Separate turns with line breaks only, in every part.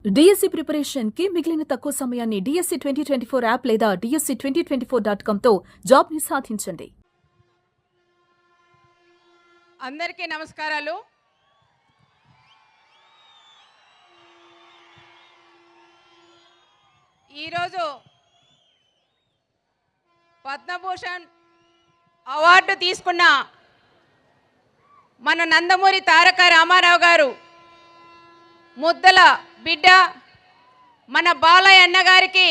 DSC preparation కి మిగిలిన తక్కువ సమయాన్ని డిఎస్సి 2024 యాప్ లేదా DSC2024.com తో జాబ్ ని సాధించండి.
అందరికీ నమస్కారాలు. ఈరోజు పద్మభూషణ్ అవార్డు తీసుకున్న మన నందమూరి తారక రామారావు గారు ముద్దల బిడ్డ మన బాలయ్య అన్న గారికి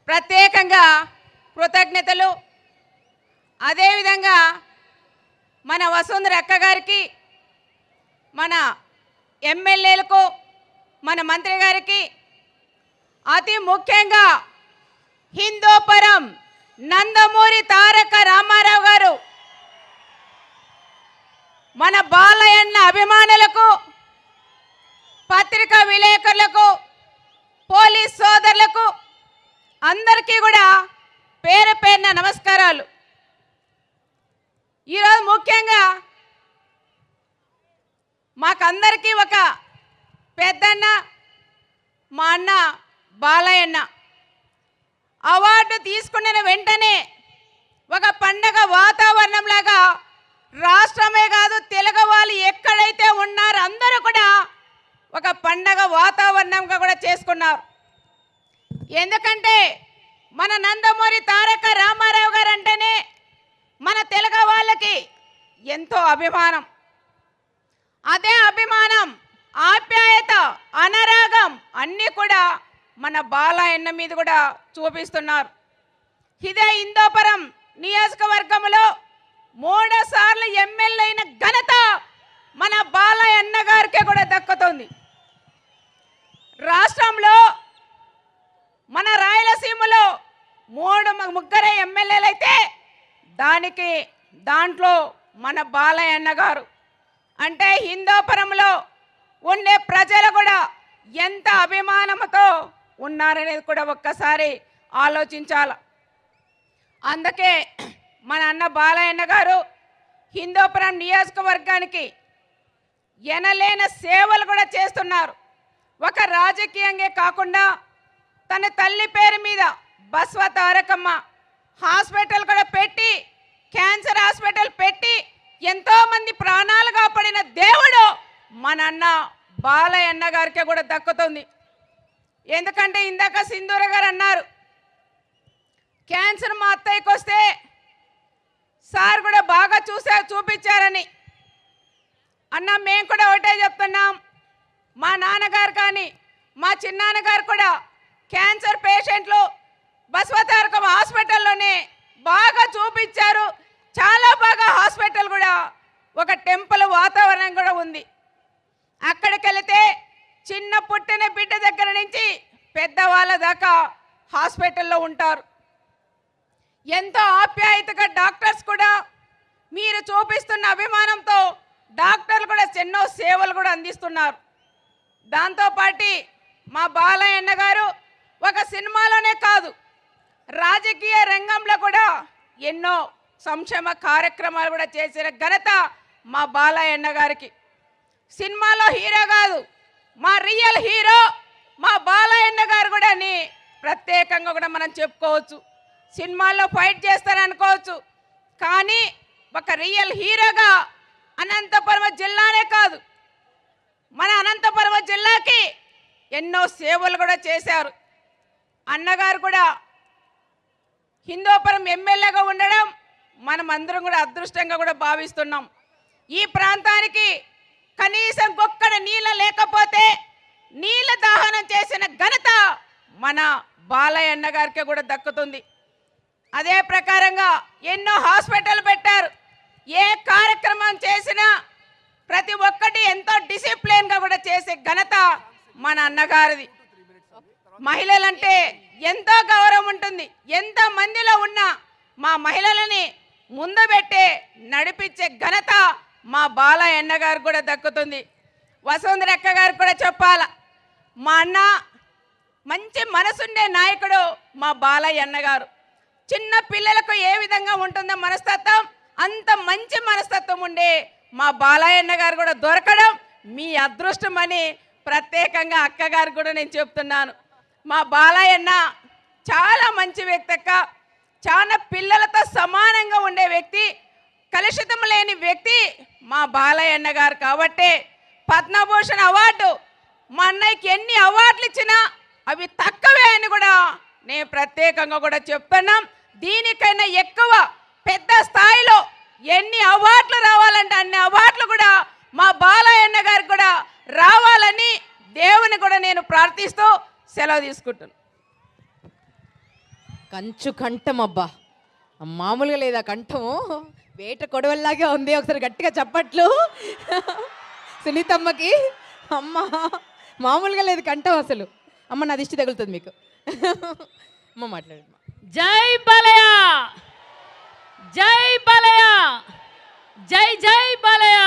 ప్రత్యేకంగా కృతజ్ఞతలు. అదేవిధంగా మన వసుంధర అక్క గారికి, మన ఎమ్మెల్యేలకు, మన మంత్రి గారికి, అతి ముఖ్యంగా హిందూపురం నందమూరి తారక రామారావు గారు మన బాలయ్య అన్న అభిమానులకు, పత్రికా విలేకరులకు, పోలీస్ సోదరులకు అందరికీ కూడా పేరు పేరున నమస్కారాలు. ఈరోజు ముఖ్యంగా మాకందరికీ ఒక పెద్దన్న, మా అన్న బాలయ్య అన్న అవార్డు తీసుకున్న వెంటనే ఒక పండగ వాతావరణంలాగా రాష్ట్రమే కాదు తెలుగు వాళ్ళు ఎక్కడైతే ఉన్నారో అందరూ కూడా ఒక పండగ వాతావరణంగా కూడా చేసుకున్నారు. ఎందుకంటే మన నందమూరి తారక రామారావు గారు అంటేనే మన తెలుగు వాళ్ళకి ఎంతో అభిమానం. అదే అభిమానం, ఆప్యాయత, అనురాగం అన్నీ కూడా మన బాలయ్య అన్న మీద కూడా చూపిస్తున్నారు. ఇదే హిందూపురం నియోజకవర్గంలో 3 సార్లు ఎమ్మెల్యే అయిన ఘనత మన బాలయ్య అన్న గారికే కూడా దక్కుతుంది. రాష్ట్రంలో మన రాయలసీమలో 3 ఎమ్మెల్యేలు అయితే దాంట్లో మన బాలయ్య అన్న గారు అంటే హిందూపురంలో ఉండే ప్రజలు కూడా ఎంత అభిమానంతో ఉన్నారనేది కూడా ఒక్కసారి ఆలోచించాల. అందుకే మన అన్న బాలయ్య అన్న గారు హిందూపురం నియోజకవర్గానికి ఎనలేని సేవలు కూడా చేస్తున్నారు. ఒక రాజకీయంగా కాకుండా తన తల్లి పేరు మీద బస్వ తారకమ్మ హాస్పిటల్ కూడా పెట్టి, క్యాన్సర్ హాస్పిటల్ పెట్టి ఎంతోమంది ప్రాణాలు కాపాడిన దేవుడు మన అన్న బాలయ్య అన్న గారికి కూడా దక్కుతుంది. ఎందుకంటే ఇందాక సింధూర గారు అన్నారు క్యాన్సర్ మా అత్తయ్యకి వస్తే సార్ కూడా బాగా చూపించారని. అన్న మేము కూడా ఒకటే చెప్తున్నాం, మా నాన్నగారు కానీ మా చిన్నాన్నగారు కూడా క్యాన్సర్ పేషెంట్లు బసవతారకం హాస్పిటల్లోనే బాగా చూపించారు. చాలా బాగా హాస్పిటల్ కూడా ఒక టెంపుల్ వాతావరణం కూడా ఉంది. అక్కడికి వెళితే చిన్న పుట్టిన బిడ్డ దగ్గర నుంచి పెద్దవాళ్ళ దాకా హాస్పిటల్లో ఉంటారు. ఎంతో ఆప్యాయతగా డాక్టర్స్ కూడా మీరు చూపిస్తున్న అభిమానంతో డాక్టర్లు కూడా ఎన్నో సేవలు కూడా అందిస్తున్నారు. దాంతోపాటు మా బాలయ్య అన్న గారు ఒక సినిమాలోనే కాదు రాజకీయ రంగంలో కూడా ఎన్నో సంక్షేమ కార్యక్రమాలు కూడా చేసిన ఘనత మా బాలయ్య అన్న గారికి. సినిమాలో హీరో కాదు, మా రియల్ హీరో మా బాలయ్య అన్న గారు కూడా అని ప్రత్యేకంగా కూడా మనం చెప్పుకోవచ్చు. సినిమాల్లో ఫైట్ చేస్తారనుకోవచ్చు, కానీ ఒక రియల్ హీరోగా అనంతపురం జిల్లానే కాదు మన అనంతపురం జిల్లాకి ఎన్నో సేవలు కూడా చేశారు. అన్నగారు కూడా హిందూపురం ఎమ్మెల్యేగా ఉండడం మనం అందరం కూడా అదృష్టంగా కూడా భావిస్తున్నాం. ఈ ప్రాంతానికి కనీసం ఒక్కడ నీళ్ళ లేకపోతే నీళ్ళ దాహనం చేసిన ఘనత మన బాలయ్య అన్న గారికి కూడా దక్కుతుంది. అదే ప్రకారంగా ఎన్నో హాస్పిటల్ పెట్టారు. ఏ కార్యక్రమం చేసినా ప్రతి ఒక్కటి ఎంతో డిసిప్లిన్గా కూడా చేసే ఘనత మన అన్నగారిది. మహిళలంటే ఎంతో గౌరవం ఉంటుంది. ఎంత మందిలో ఉన్నా మా మహిళలని ముందు పెట్టే నడిపించే ఘనత మా బాలయ్య అన్న గారు కూడా దక్కుతుంది. వసుంధర అక్క గారు కూడా చెప్పాల, మా అన్న మంచి మనసుండే నాయకుడు మా బాలయ్య అన్న గారు. చిన్న పిల్లలకు ఏ విధంగా ఉంటుందో మనస్తత్వం, అంత మంచి మనస్తత్వం ఉండే మా బాలయ్య అన్న గారు కూడా దొరకడం మీ అదృష్టమని ప్రత్యేకంగా అక్కగారికి కూడా నేను చెప్తున్నాను, మా బాలయ్యన్న చాలా మంచి వ్యక్తి అక్క. చాలా పిల్లలతో సమానంగా ఉండే వ్యక్తి, కలుషితం లేని వ్యక్తి మా బాలయ్యన్న గారు. కాబట్టి పద్మభూషణ్ అవార్డు మా అన్నయ్యకి ఎన్ని అవార్డులు ఇచ్చినా అవి తక్కువే అని కూడా నేను ప్రత్యేకంగా కూడా చెప్తున్నాం. దీనికైనా ఎక్కువ పెద్ద స్థాయిలో ఎన్ని అవార్డులు రావాలంటే అన్ని అవార్డులు కూడా మా బాలయ్యన్న గారికి కూడా రావాలని దేవుని కూడా నేను ప్రార్థిస్తూ సెలవు తీసుకుంటున్నాను.
కంచు కంఠం అబ్బా, మామూలుగా లేదా కంఠము, వేట కొడవల్లాగే ఉంది. ఒకసారి గట్టిగా చప్పట్లు సునీతమ్మకి. అమ్మ మామూలుగా లేదు కంఠం అసలు. అమ్మ నా దిష్టి తగులుతుంది మీకు. అమ్మ మాట్లాడమ్మా.
జై బాలయ్య, జై బాలయ్య, జై జై బాలయ్య.